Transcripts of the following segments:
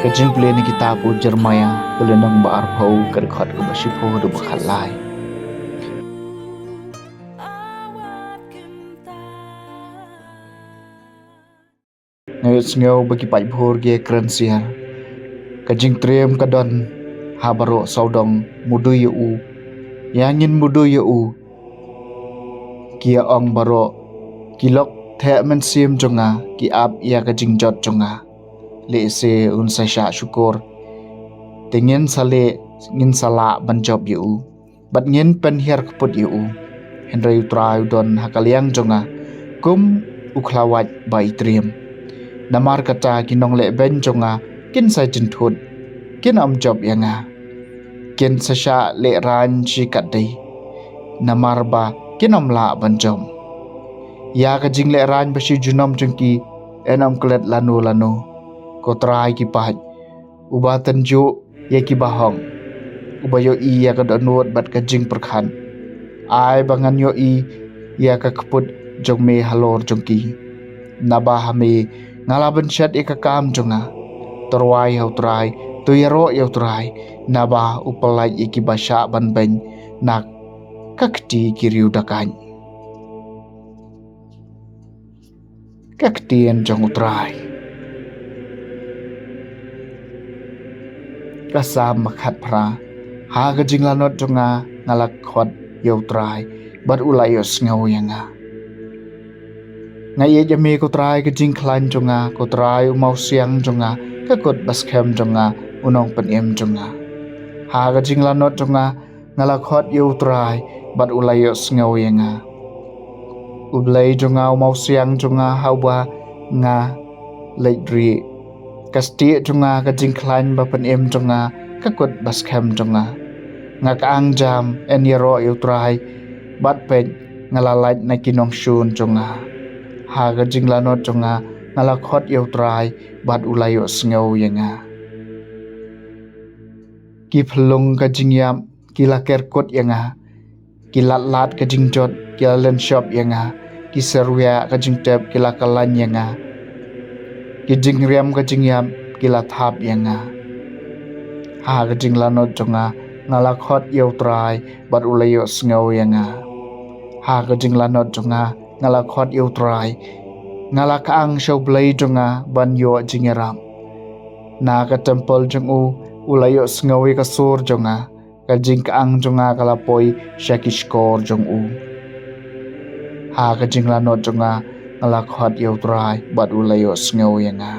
Kajing play ni kita pu Jeremaya kelenang ba arphau kerkhat ke basipho do bakhalai. Ngayot ngau bagi pai bhor ge kransia. Kajing trem kadon habaro saudong mudu yu yangin mudu yu kia ong baro kilok the men sim jonga ki ap ya kajing jot jonga le se un sa sha syukur tengin sale ngin sala ban job yu bat ngin pen her kput yu henry utrai don hakaliang jonga kum ukhlawat bai trem namar kata kinong le ben jonga kin sa jin thut kin am job yanga kin sa sha le ran chi kat dei namar ba kin am la ban jom ya ka jing le ran ba shi junom jengki enam klet lanu ko trai ki pah uba tanju ye ki bahong uba yo i ya ka donot bat ka jing perkhan ai bangan yo i ya ka kput jong me halor jengki naba hame ngalaban chat e ka kam jonga torwai hau trai tu yaro yau trai naba upalai e ki basha ban ben nak kakti kiriu dakan kaktien jong utrai kasam makhat pra ha ka jing lanot jonga ngalak khot yau trai bat ulayos ngau yanga ngai ye jame ko trai ka jing klan jonga ko trai mau siang jonga ka kot baskem jonga unong pen em jonga ha ka jing lanot jonga ngalak khot yau trai bat ulayos ngau yanga ublai jonga mau siang jonga hawa nga leidri kasti jonga ka jing klan ba pen em jonga ka kot baskem jonga nga ka ang jam en yero yau trai bat pen ngalalait na kinong shun jonga ha ka jing lanot jonga ngalak khot yau trai bat ulayos ngau yanga ki phlung ka jing yam ki laker kot yanga ki lat ka jing jot ki len shop yanga ki serwia ka jing tep ki lakalan yanga ki jing riam ka jing yam ki la thap yanga ha ka jing lanot jonga ngalak khot yau trai bat ulayos ngau yanga ha ka jing lanot jonga ngalak khot yau trai ngalak ang show blai jonga ban yo jingeram na ka temple jong ulayos ngau ka sur jonga ka jing ka ang jonga kalapoi shakishkor jong ha ka jing lanot jonga ngalak khot yau trai bat ulayos ngau yanga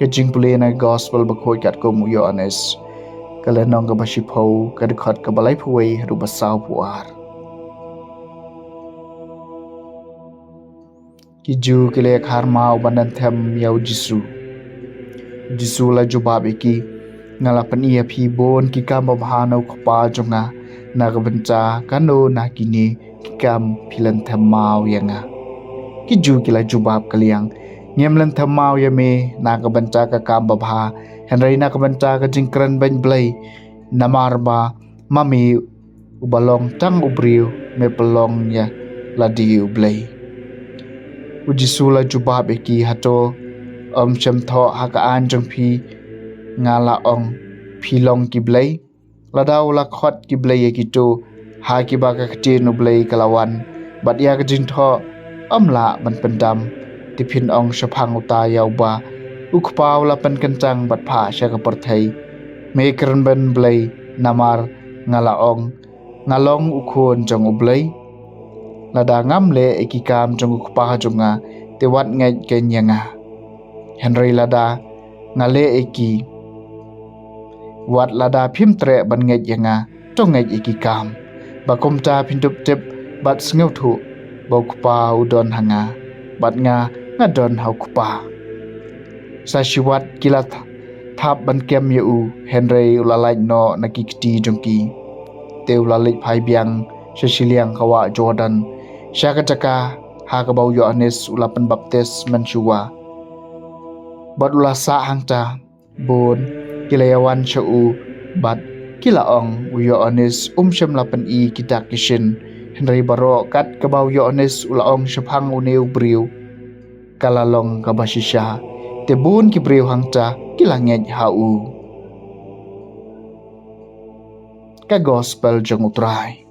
ka jing pule na gospel ba khoi kat ko mu yo anes kala nong ka bashi phau ka khot ka balai phuai ru ba saw puar ki ju kile khar mau banan them yau jisu la jubab ki ngala pania phi bon ki kam ba hano khpa jonga na ka bancha kano na kini ki kam philan them mau yanga ki ju kila jubab kaliang ngem lan them mau yame na ka bancha ka kam ba bha henry na ka bancha ka jingkran ban blai namar ba mami ubalong tang ubriu me pelong ya ladiu blai ujisula jubab ki hato chem tho haka an jong phi ngala ong phi long ki blai ladau la khot ki blai ki tu ha ki ba ka ti nu blai kalawan bat ya ka jin tho amla ban pendam ti phin ong shaphang uta yau ba ukpaw la pen kencang bat pha sha ka parthai me kran ban blai namar ngala ong ngalong ukhon jong ublai lada ngam le ekikam jong ukpa jonga te wat ngai ken yanga henry lada ngale eki wat lada phim tre ban ngai yanga to ngai ekikam bakom ta phintup tep bat sngew thu bokpa udon hanga bat nga ngadon haukpa sashiwat kilat thap ban kem yu henry ulalai no nakikti jongki teulalai phai biang shashiliang kawa jordan Syakataka hakabau Yohanes ulapan baptis mensyua bat ulasa hangta bon kilayawan syau bat kilaong Yohanes syam lapan i kita kishin Henry baro kat kabau Yohanes ulaong syapang uneu briu kalalong kabasisya tebun ki briu hangca kilangnya hau ka gospel jeng utrai